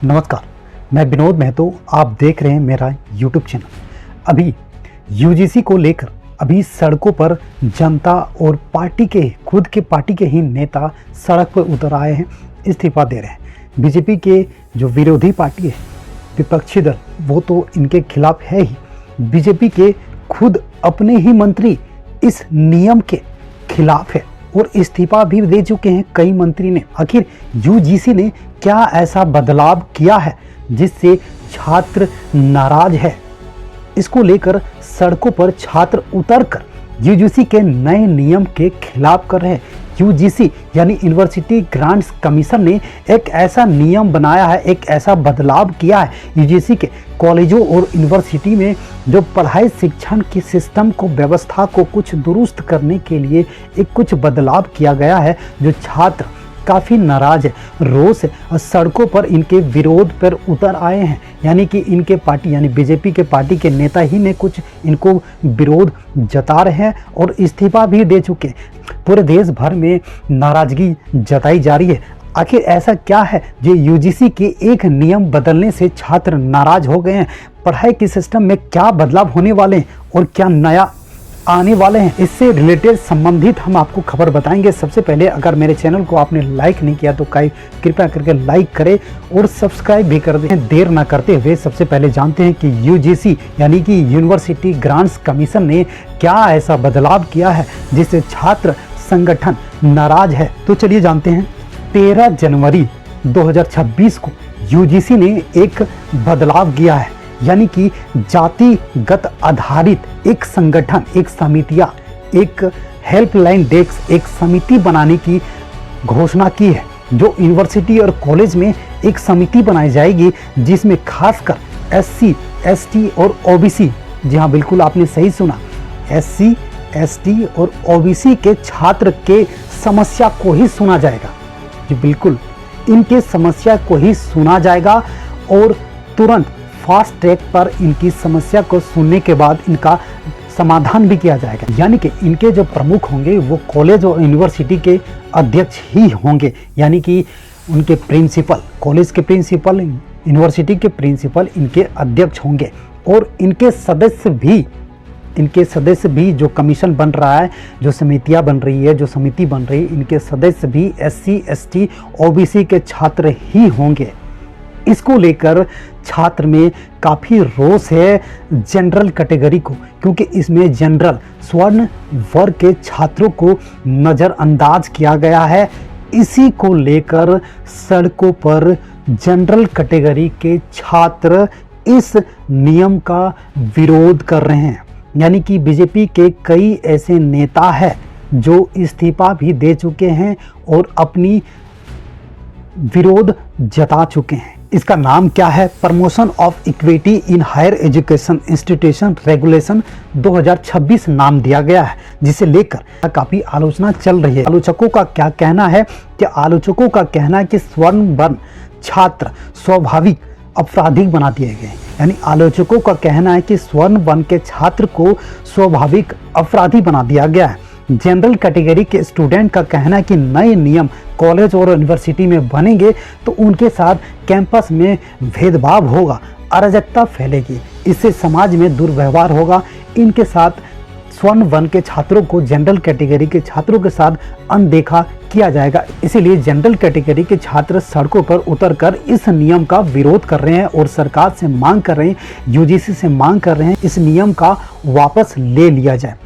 नमस्कार, मैं विनोद महतो। आप देख रहे हैं मेरा YouTube चैनल। अभी यूजीसी को लेकर अभी सड़कों पर जनता और पार्टी के खुद के पार्टी के ही नेता सड़क पर उतर आए हैं, इस्तीफा दे रहे हैं। बीजेपी के जो विरोधी पार्टी है, विपक्षी दल, वो तो इनके खिलाफ है ही। बीजेपी के खुद अपने ही मंत्री इस नियम के खिलाफ है और इस्तीफा भी दे चुके हैं कई मंत्री ने। आखिर यूजीसी ने क्या ऐसा बदलाव किया है जिससे छात्र नाराज है? इसको लेकर सड़कों पर छात्र उतरकर यूजीसी के नए नियम के खिलाफ कर रहे हैं। यूजीसी यानी यूनिवर्सिटी ग्रांट्स कमीशन ने एक ऐसा नियम बनाया है, एक ऐसा बदलाव किया है यूजीसी के कॉलेजों और यूनिवर्सिटी में जो पढ़ाई शिक्षण की सिस्टम को व्यवस्था को कुछ दुरुस्त करने के लिए एक कुछ बदलाव किया गया है। जो छात्र काफ़ी नाराज है, रोष है और सड़कों पर इनके विरोध पर उतर आए हैं। यानी कि इनके पार्टी यानी बीजेपी के पार्टी के नेता ही ने कुछ इनको विरोध जता रहे हैं और इस्तीफा भी दे चुके हैं। पूरे देश भर में नाराजगी जताई जा रही है। आखिर ऐसा क्या है जो यूजीसी के एक नियम बदलने से छात्र नाराज हो गए हैं? पढ़ाई के सिस्टम में क्या बदलाव होने वाले हैं और क्या नया आने वाले हैं, इससे रिलेटेड संबंधित हम आपको खबर बताएंगे। सबसे पहले अगर मेरे चैनल को आपने लाइक नहीं किया तो कृपया करके लाइक करें और सब्सक्राइब भी कर दें। देर ना करते हुए सबसे पहले जानते हैं कि यूजीसी यानी कि यूनिवर्सिटी ग्रांट्स कमीशन ने क्या ऐसा बदलाव किया है जिससे छात्र संगठन नाराज है। तो चलिए जानते हैं। 13 जनवरी 2026 को यूजीसी ने एक बदलाव किया है, यानी कि जातिगत आधारित एक संगठन, एक समितियां, एक हेल्पलाइन डेस्क, एक समिति बनाने की घोषणा की है। जो यूनिवर्सिटी और कॉलेज में एक समिति बनाई जाएगी जिसमें खासकर एससी, एसटी और ओबीसी, जी हाँ बिल्कुल आपने सही सुना, एससी, एसटी और ओबीसी के छात्र के समस्या को ही सुना जाएगा। जी बिल्कुल, इनके समस्या को ही सुना जाएगा और तुरंत फास्ट ट्रैक पर इनकी समस्या को सुनने के बाद इनका समाधान भी किया जाएगा। यानी कि इनके जो प्रमुख होंगे वो कॉलेज और यूनिवर्सिटी के अध्यक्ष ही होंगे, यानी कि उनके प्रिंसिपल, कॉलेज के प्रिंसिपल, यूनिवर्सिटी के प्रिंसिपल इनके अध्यक्ष होंगे। और इनके सदस्य भी जो कमीशन बन रहा है, जो समितियां बन रही है, जो समिति बन रही है, इनके सदस्य भी एससी, एसटी, ओबीसी के छात्र ही होंगे। इसको लेकर छात्र में काफ़ी रोष है जनरल कैटेगरी को, क्योंकि इसमें जनरल स्वर्ण वर्ग के छात्रों को नज़रअंदाज किया गया है। इसी को लेकर सड़कों पर जनरल कैटेगरी के छात्र इस नियम का विरोध कर रहे हैं। यानी कि बीजेपी के कई ऐसे नेता हैं जो इस्तीफा भी दे चुके हैं और अपनी विरोध जता चुके हैं। इसका नाम क्या है? Promotion of equity in higher education institution regulation 2026 नाम दिया गया है, जिसे लेकर काफ़ी आलोचना चल रही है। आलोचकों का क्या कहना है कि आलोचकों का कहना है कि स्वर्ण वर्ण छात्र स्वाभाविक आपराधिक बना दिए गए। यानी आलोचकों का कहना है कि स्वर्ण वर्ण के छात्र को स्वाभाविक अपराधी बना दिया गया है। जनरल कैटेगरी के स्टूडेंट का कहना है कि नए नियम कॉलेज और यूनिवर्सिटी में बनेंगे तो उनके साथ कैंपस में भेदभाव होगा, अराजकता फैलेगी, इससे समाज में दुर्व्यवहार होगा। इनके साथ स्वर्ण वर्ण के छात्रों को जनरल कैटेगरी के छात्रों के साथ अनदेखा किया जाएगा। इसीलिए जनरल कैटेगरी के छात्र सड़कों पर उतरकर इस नियम का विरोध कर रहे हैं और सरकार से मांग कर रहे हैं, यूजीसी से मांग कर रहे हैं इस नियम का वापस ले लिया जाए।